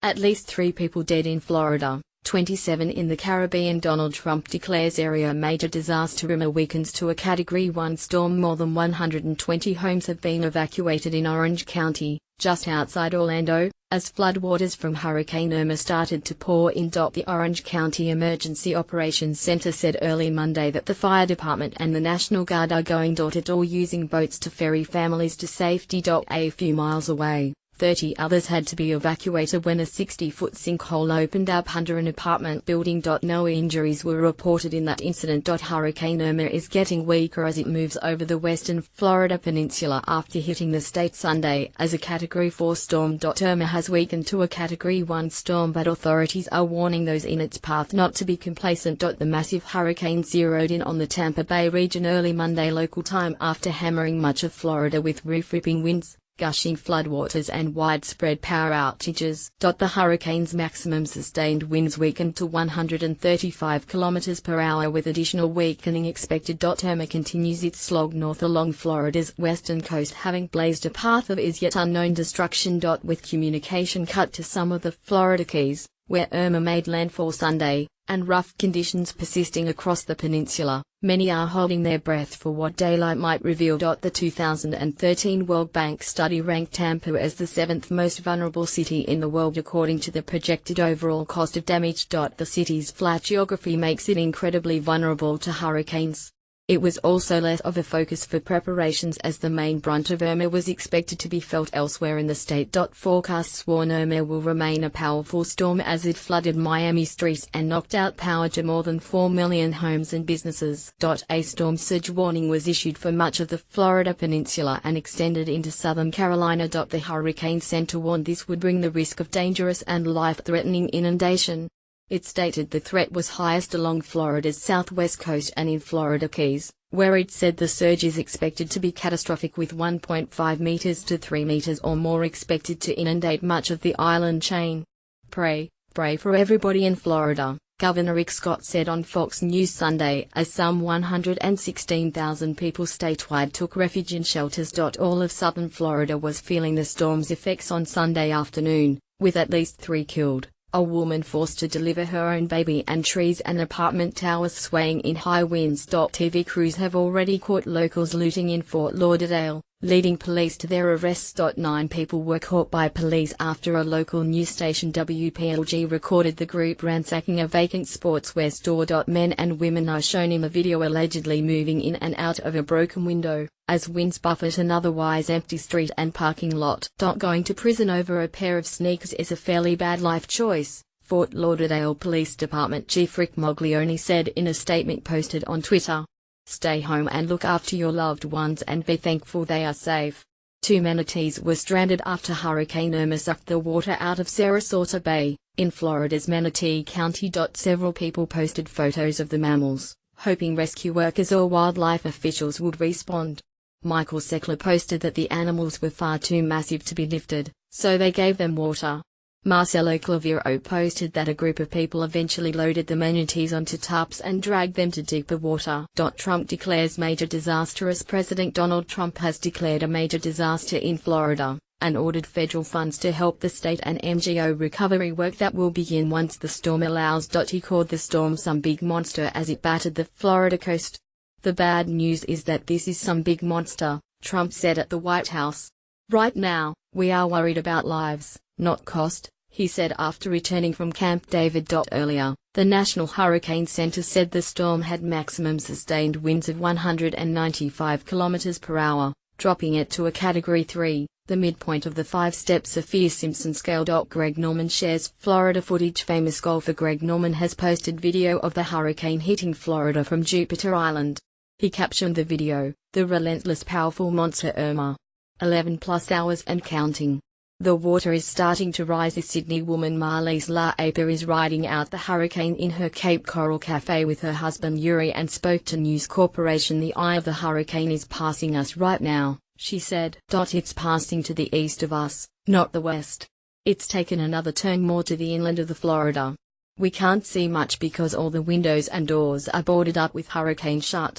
At least 3 people dead in Florida, 27 in the Caribbean. Donald Trump declares area major disaster. Irma weakens to a Category 1 storm. More than 120 homes have been evacuated in Orange County, just outside Orlando, as floodwaters from Hurricane Irma started to pour in. The Orange County Emergency Operations Center said early Monday that the fire department and the National Guard are going door-to-door using boats to ferry families to safety. A few miles away, 30 others had to be evacuated when a 60-foot sinkhole opened up under an apartment building. No injuries were reported in that incident. Hurricane Irma is getting weaker as it moves over the western Florida peninsula after hitting the state Sunday as a Category 4 storm. Irma has weakened to a Category 1 storm, but authorities are warning those in its path not to be complacent. The massive hurricane zeroed in on the Tampa Bay region early Monday local time after hammering much of Florida with roof-ripping winds, gushing floodwaters and widespread power outages. The hurricane's maximum sustained winds weakened to 135 km per hour with additional weakening expected. Irma continues its slog north along Florida's western coast, having blazed a path of as yet unknown destruction. With communication cut to some of the Florida Keys, where Irma made landfall Sunday, and rough conditions persisting across the peninsula, many are holding their breath for what daylight might reveal. The 2013 World Bank study ranked Tampa as the 7th most vulnerable city in the world according to the projected overall cost of damage. The city's flat geography makes it incredibly vulnerable to hurricanes. It was also less of a focus for preparations as the main brunt of Irma was expected to be felt elsewhere in the state. Forecasts warn Irma will remain a powerful storm as it flooded Miami streets and knocked out power to more than 4 million homes and businesses. A storm surge warning was issued for much of the Florida peninsula and extended into southern Carolina. The Hurricane Center warned this would bring the risk of dangerous and life-threatening inundation. It stated the threat was highest along Florida's southwest coast and in Florida Keys, where it said the surge is expected to be catastrophic with 1.5 meters to 3 meters or more expected to inundate much of the island chain. Pray for everybody in Florida, Governor Rick Scott said on Fox News Sunday as some 116,000 people statewide took refuge in shelters. All of southern Florida was feeling the storm's effects on Sunday afternoon, with at least 3 killed. A woman forced to deliver her own baby and trees and apartment towers swaying in high winds. TV crews have already caught locals looting in Fort Lauderdale, leading police to their arrests. 9 people were caught by police after a local news station WPLG recorded the group ransacking a vacant sportswear store. Men and women are shown in the video allegedly moving in and out of a broken window, as winds buffet an otherwise empty street and parking lot. Going to prison over a pair of sneakers is a fairly bad life choice, Fort Lauderdale Police Department Chief Rick Moglione said in a statement posted on Twitter. Stay home and look after your loved ones and be thankful they are safe. 2 manatees were stranded after Hurricane Irma sucked the water out of Sarasota Bay, in Florida's Manatee County. Several people posted photos of the mammals, hoping rescue workers or wildlife officials would respond. Michael Seckler posted that the animals were far too massive to be lifted, so they gave them water. Marcelo Claviero posted that a group of people eventually loaded the manatees onto tarps and dragged them to deeper water. Trump declares major disaster. As President Donald Trump has declared a major disaster in Florida, and ordered federal funds to help the state and MGO recovery work that will begin once the storm allows. He called the storm some big monster as it battered the Florida coast. The bad news is that this is some big monster, Trump said at the White House. Right now, we are worried about lives, not cost, he said after returning from Camp David. Earlier, the National Hurricane Center said the storm had maximum sustained winds of 195 km per hour, dropping it to a Category 3, the midpoint of the 5-step Saffir-Simpson scale. Greg Norman shares Florida footage. Famous golfer Greg Norman has posted video of the hurricane hitting Florida from Jupiter Island. He captioned the video, "The relentless powerful monster Irma. 11+ hours and counting. The water is starting to rise." The Sydney woman Marlies La Aper is riding out the hurricane in her Cape Coral cafe with her husband Yuri and spoke to News Corporation. "The eye of the hurricane is passing us right now," she said. "It's passing to the east of us, not the west. It's taken another turn more to the inland of the Florida. We can't see much because all the windows and doors are boarded up with hurricane shut."